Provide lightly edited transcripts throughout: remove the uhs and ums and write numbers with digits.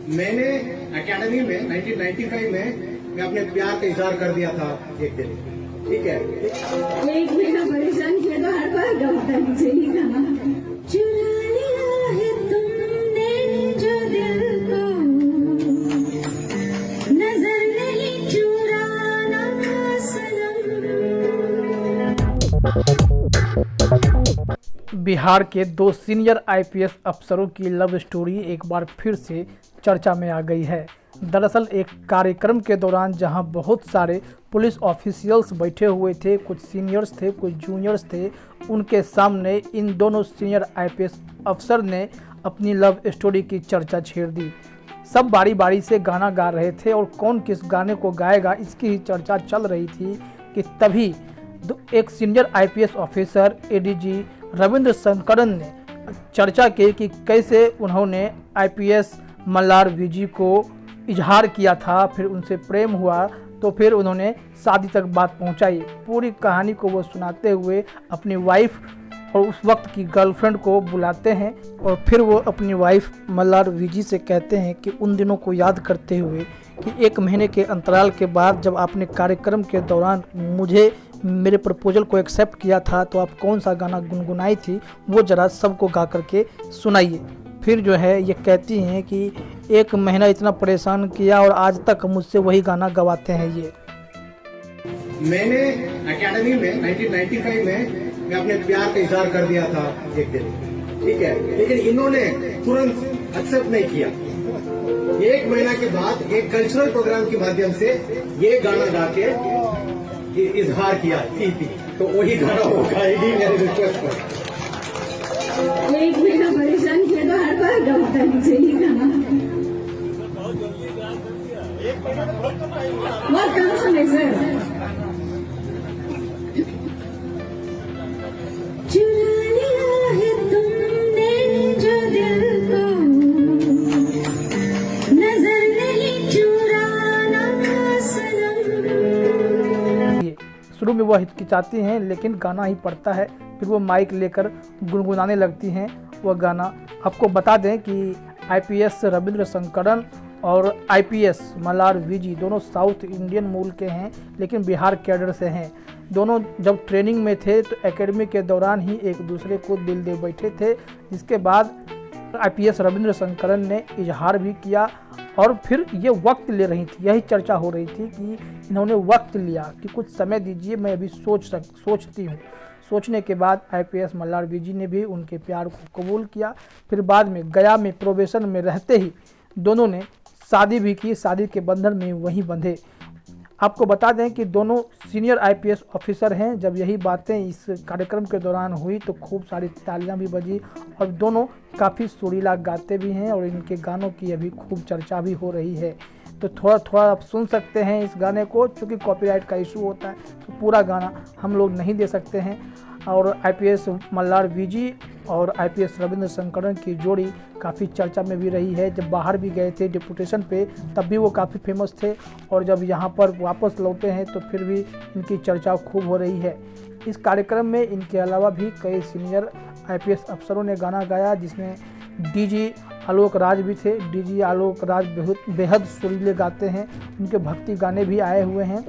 मैंने एकेडमी में 1995 में मैं अपने प्यार का इजहार कर दिया था एक दिन, ठीक है। एक महीना परेशान किया तो हर बार गाता मुझे ही गाना। चुरा लिया है तुमने जो दिल को, नजर नहीं चुराना सनम। बिहार के दो सीनियर आईपीएस अफसरों की लव स्टोरी एक बार फिर से चर्चा में आ गई है। दरअसल एक कार्यक्रम के दौरान जहां बहुत सारे पुलिस ऑफिशियल्स बैठे हुए थे, कुछ सीनियर्स थे, कुछ जूनियर्स थे, उनके सामने इन दोनों सीनियर आईपीएस अफसर ने अपनी लव स्टोरी की चर्चा छेड़ दी। सब बारी बारी से गाना गा रहे थे और कौन किस गाने को गाएगा इसकी ही चर्चा चल रही थी कि तभी एक senior IPS officer ADG Ravindra Shankaran ने चर्चा की कि कैसे उन्होंने आईपीएस मल्लार वीजी को इजहार किया था, फिर उनसे प्रेम हुआ तो फिर उन्होंने शादी तक बात पहुंचाई। पूरी कहानी को वो सुनाते हुए अपनी वाइफ और उस वक्त की गर्लफ्रेंड को बुलाते हैं और फिर वो अपनी वाइफ मल्लार वीजी से कहते हैं कि उन दिनों को याद करते हुए कि 1 महीने के अंतराल के बाद जब आपने कार्यक्रम के दौरान मुझे मेरे प्रपोजल को एक्सेप्ट किया था तो आप कौन सा गाना गुनगुनाई थी, वो ज़रा सबको गा करके सुनाइए। फिर जो है ये कहती हैं कि 1 महीना इतना परेशान किया और आज तक मुझसे वही गाना गवाते हैं। ये मैंने एकेडमी में 1995 में मैं अपने प्यार का इजहार कर दिया था एक दिन, ठीक है। लेकिन इन्होंने तुरंत एक्सेप्ट नहीं किया। 1 महीना के बाद एक कल्चरल प्रोग्राम के माध्यम से ये गाना गा के इजहार किया थी, तो वही गाना वो गाएगी मेरे रिक्वेस्ट पर। एक महीना परेशान किया तो हर बार गाता मुझे ही गाना। बहुत कम समय सर। चुरा लिया है तुमने जो दिल को, नजर नहीं चुराना सनम। शुरू में वो हिचकिचाती हैं लेकिन गाना ही पड़ता है, फिर वो माइक लेकर गुनगुनाने लगती हैं वह गाना। आपको बता दें कि आईपीएस रविंद्र शंकरन और आईपीएस मल्लार वीजी दोनों साउथ इंडियन मूल के हैं लेकिन बिहार कैडर से हैं। दोनों जब ट्रेनिंग में थे तो एकेडमी के दौरान ही एक दूसरे को दिल दे बैठे थे, जिसके बाद आईपीएस रविंद्र शंकरन ने इजहार भी किया और फिर ये वक्त ले रही थी। यही चर्चा हो रही थी कि इन्होंने वक्त लिया कि कुछ समय दीजिए, मैं अभी सोचती हूँ। सोचने के बाद आईपीएस मल्लार वीजी ने भी उनके प्यार को कबूल किया। फिर बाद में गया में प्रोबेशन में रहते ही दोनों ने शादी भी की, शादी के बंधन में वहीं बंधे। आपको बता दें कि दोनों सीनियर आईपीएस ऑफिसर हैं। जब यही बातें इस कार्यक्रम के दौरान हुई तो खूब सारी तालियां भी बजी और दोनों काफ़ी सुरीला गाते भी हैं और इनके गानों की अभी खूब चर्चा भी हो रही है। तो थोड़ा थोड़ा आप सुन सकते हैं इस गाने को, क्योंकि कॉपीराइट का इशू होता है तो पूरा गाना हम लोग नहीं दे सकते हैं। और आईपीएस मल्लार वीजी और आईपीएस रविंद्र शंकरन की जोड़ी काफ़ी चर्चा में भी रही है। जब बाहर भी गए थे डिप्यूटेशन पे तब भी वो काफ़ी फेमस थे और जब यहाँ पर वापस लौटे हैं तो फिर भी इनकी चर्चा खूब हो रही है। इस कार्यक्रम में इनके अलावा भी कई सीनियर आईपीएस अफसरों ने गाना गाया, जिसमें डीजी आलोक राज भी थे। डीजी आलोक राज बेहद सुरीले गाते हैं, उनके भक्ति गाने भी आए हुए हैं।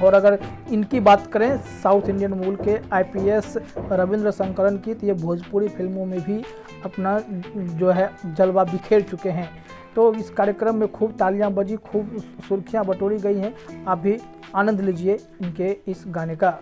और अगर इनकी बात करें साउथ इंडियन मूल के आईपीएस रविंद्र शंकरन की, तो ये भोजपुरी फिल्मों में भी अपना जो है जलवा बिखेर चुके हैं। तो इस कार्यक्रम में खूब तालियां बजी, खूब सुर्खियां बटोरी गई हैं। आप भी आनंद लीजिए इनके इस गाने का।